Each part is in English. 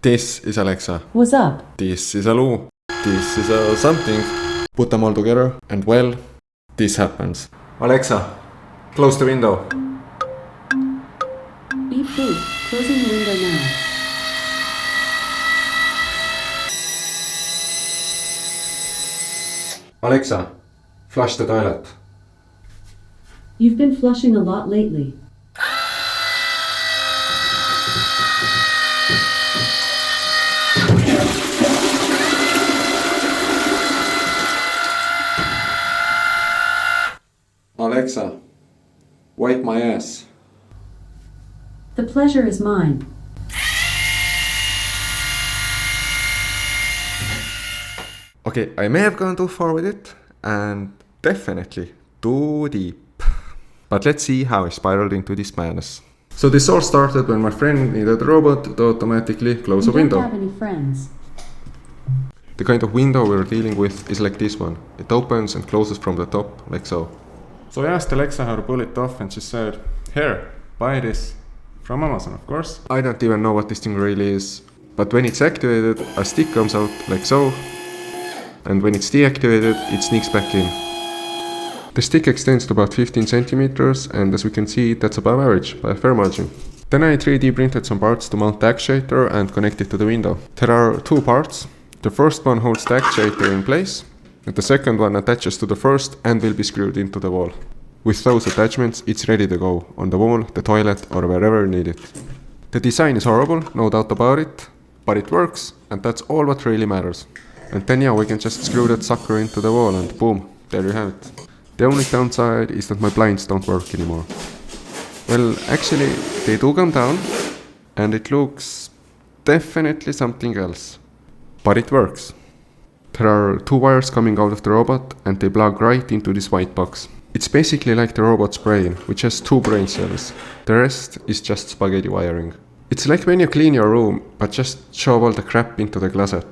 This is Alexa. What's up? This is a Lou. This is a something. Put them all together and well, this happens. Alexa, close the window. Beep boop. Closing the window now. Alexa, flush the toilet. You've been flushing a lot lately. Alexa, wipe my ass. The pleasure is mine. Okay, I may have gone too far with it, and definitely too deep. But let's see how I spiraled into this madness. So this all started when my friend needed a robot to automatically close a You window. don't have any friends. The kind of window we're dealing with is like this one. It opens and closes from the top, like so. So I asked Alexa how to pull it off and she said, "Here, buy this." From Amazon, of course. I don't even know what this thing really is. But when it's activated, a stick comes out like so. And when it's deactivated, it sneaks back in. The stick extends to about 15 centimeters, and as we can see, that's above average by a fair margin. Then I 3D printed some parts to mount the actuator and connect it to the window. There are two parts. The first one holds the actuator in place, and the second one attaches to the first and will be screwed into the wall. With those attachments, it's ready to go on the wall, the toilet, or wherever needed. The design is horrible, no doubt about it, but it works, and that's all what really matters. And then yeah, we can just screw that sucker into the wall and boom, there you have it. The only downside is that my blinds don't work anymore. Well, actually, they do come down, and it looks definitely something else. But it works. There are two wires coming out of the robot, and they plug right into this white box. It's basically like the robot's brain, which has two brain cells. The rest is just spaghetti wiring. It's like when you clean your room, but just shove all the crap into the closet.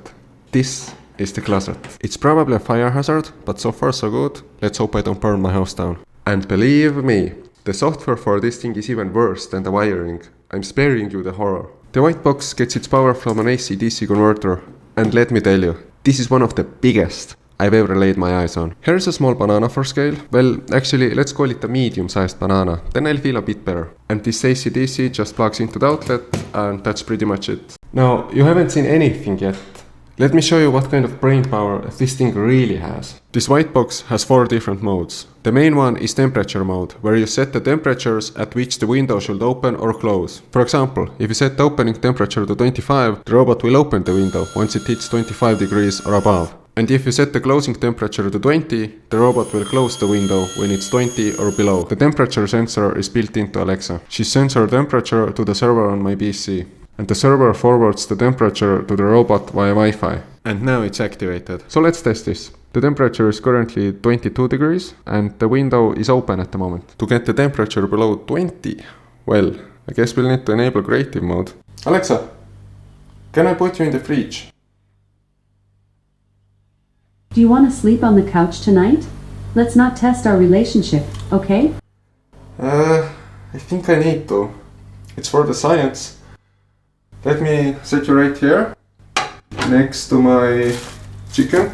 This is the closet. It's probably a fire hazard, but so far so good. Let's hope I don't burn my house down. And believe me, the software for this thing is even worse than the wiring. I'm sparing you the horror. The white box gets its power from an AC-DC converter. And let me tell you, this is one of the biggest I've ever laid my eyes on. Here's a small banana for scale. Well, actually, let's call it a medium-sized banana. Then I'll feel a bit better. And this AC-DC just plugs into the outlet, and that's pretty much it. Now, you haven't seen anything yet. Let me show you what kind of brain power this thing really has. This white box has 4 different modes. The main one is temperature mode, where you set the temperatures at which the window should open or close. For example, if you set the opening temperature to 25, the robot will open the window once it hits 25 degrees or above. And if you set the closing temperature to 20, the robot will close the window when it's 20 or below. The temperature sensor is built into Alexa. She sends her temperature to the server on my PC. And the server forwards the temperature to the robot via Wi-Fi. And now it's activated. So let's test this. The temperature is currently 22 degrees and the window is open at the moment. To get the temperature below 20, well, I guess we'll need to enable creative mode. Alexa, can I put you in the fridge? Do you want to sleep on the couch tonight? Let's not test our relationship, okay? I think I need to. It's for the science. Let me set you right here, next to my chicken.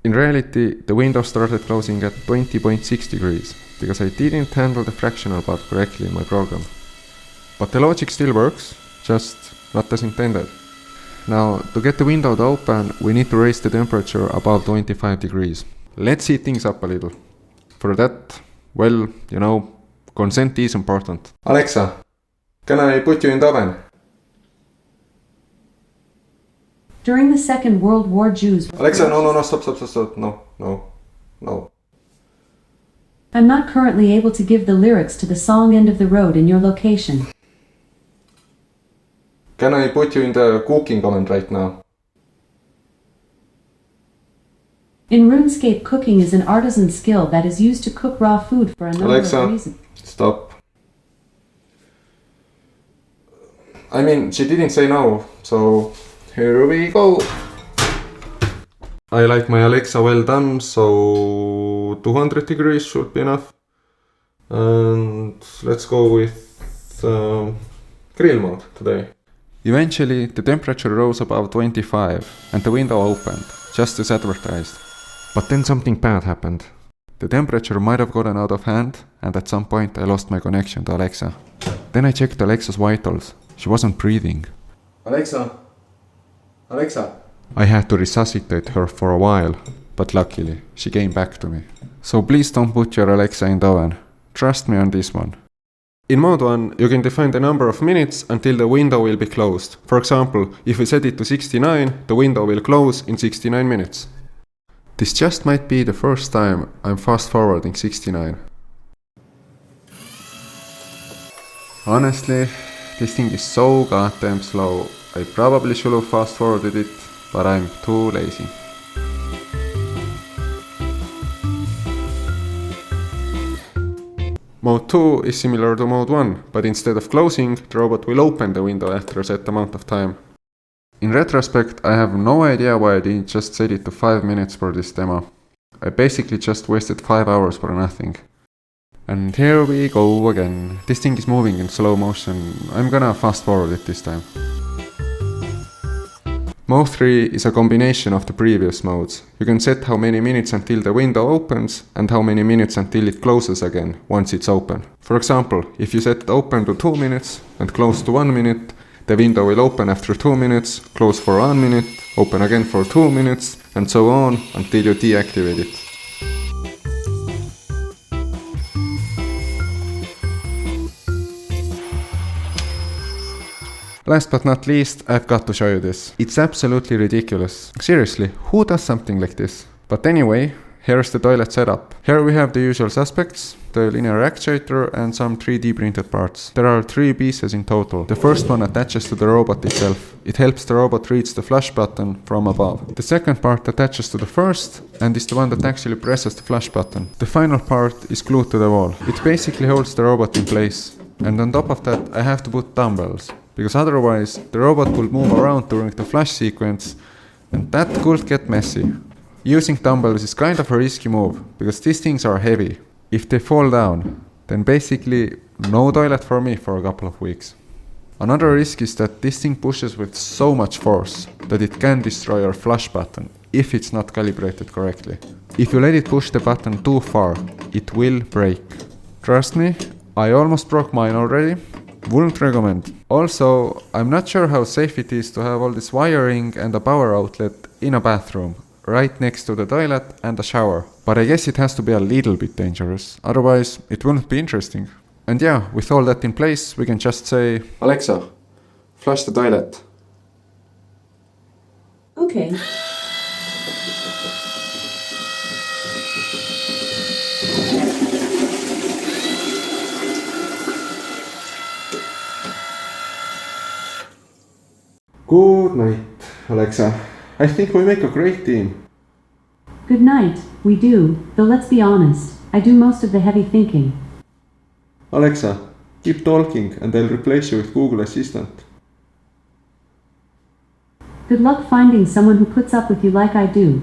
In reality, the window started closing at 20.6 degrees, because I didn't handle the fractional part correctly in my program. But the logic still works, just not as intended. Now, to get the window to open, we need to raise the temperature above 25 degrees. Let's heat things up a little. For that, well, you know, consent is important. Alexa, can I put you in the oven? During the Second World War, Jews... Alexa, no, stop, no. I'm not currently able to give the lyrics to the song End of the Road in your location. Can I put you in the cooking oven right now? In RuneScape, cooking is an artisan skill that is used to cook raw food for a number of reasons. Stop. I mean, she didn't say no, so here we go. I like my Alexa well done, so 200 degrees should be enough. And let's go with grill mode today. Eventually, the temperature rose above 25 and the window opened, just as advertised. But then something bad happened. The temperature might have gotten out of hand, and at some point I lost my connection to Alexa. Then I checked Alexa's vitals. She wasn't breathing. Alexa! Alexa! I had to resuscitate her for a while, but luckily, she came back to me. So please don't put your Alexa in the oven. Trust me on this one. In mode 1, you can define the number of minutes until the window will be closed. For example, if we set it to 69, the window will close in 69 minutes. This just might be the first time I'm fast forwarding 69. Honestly, this thing is so goddamn slow. I probably should have fast forwarded it, but I'm too lazy. Mode 2 is similar to mode 1, but instead of closing, the robot will open the window after a set amount of time. In retrospect, I have no idea why I didn't just set it to 5 minutes for this demo. I basically just wasted 5 hours for nothing. And here we go again. This thing is moving in slow motion. I'm gonna fast forward it this time. Mode 3 is a combination of the previous modes. You can set how many minutes until the window opens and how many minutes until it closes again once it's open. For example, if you set it open to 2 minutes and close to 1 minute, the window will open after 2 minutes, close for 1 minute, open again for 2 minutes, and so on until you deactivate it. Last but not least, I've got to show you this. It's absolutely ridiculous. Seriously, who does something like this? But anyway, here's the toilet setup. Here we have the usual suspects, the linear actuator and some 3D printed parts. There are 3 pieces in total. The first one attaches to the robot itself. It helps the robot reach the flush button from above. The second part attaches to the first and is the one that actually presses the flush button. The final part is glued to the wall. It basically holds the robot in place. And on top of that, I have to put dumbbells, because otherwise the robot will move around during the flash sequence, and that could get messy. Using dumbbells is kind of a risky move, because these things are heavy. If they fall down, then basically no toilet for me for a couple of weeks. Another risk is that this thing pushes with so much force that it can destroy your flush button if it's not calibrated correctly. If you let it push the button too far, it will break. Trust me, I almost broke mine already. Wouldn't recommend. Also, I'm not sure how safe it is to have all this wiring and a power outlet in a bathroom, right next to the toilet and a shower. But I guess it has to be a little bit dangerous, otherwise it wouldn't be interesting. And yeah, with all that in place, we can just say, Alexa, flush the toilet. Okay. Good night, Alexa. I think we make a great team. Good night, we do, though let's be honest, I do most of the heavy thinking. Alexa, keep talking and I'll replace you with Google Assistant. Good luck finding someone who puts up with you like I do.